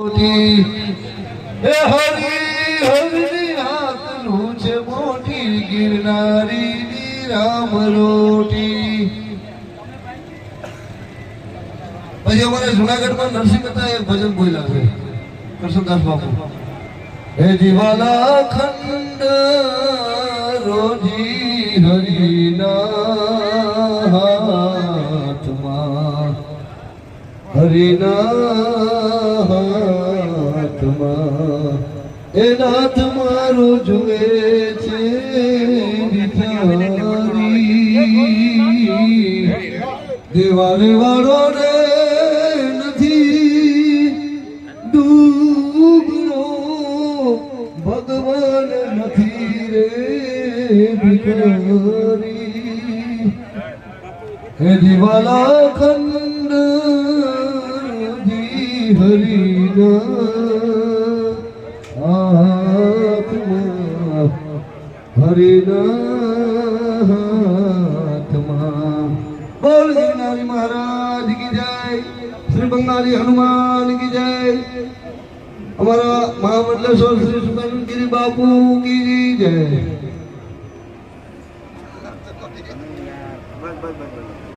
હે હરી હરની આતનું છે મોટી ગિરનારી રામ રોટી. પછી અમારે જુનાગઢમાં નરસિંહ મહેતા એક ભજન બોલ્યા છે કરશનદાસ બાપુ. હે દિવાલા ખંડ રોજી હરિના હાથમાં હરિના હાથમાં એ નાથ મારો જુએ છે દિવાલે વાળો રે નથી ડૂબરો ભગવાન નથી રે ભિખારી. હે દિવાલા ખંડ હરિના આત્મા હરિના હાથમાં. બોલ ગિરનારી મહારાજ કી જય, શ્રી બંગાળી હનુમાન કી જય, અમારા મહામંડલેશ્વર શ્રી સુકાનંદગીરી બાપુ કી જય.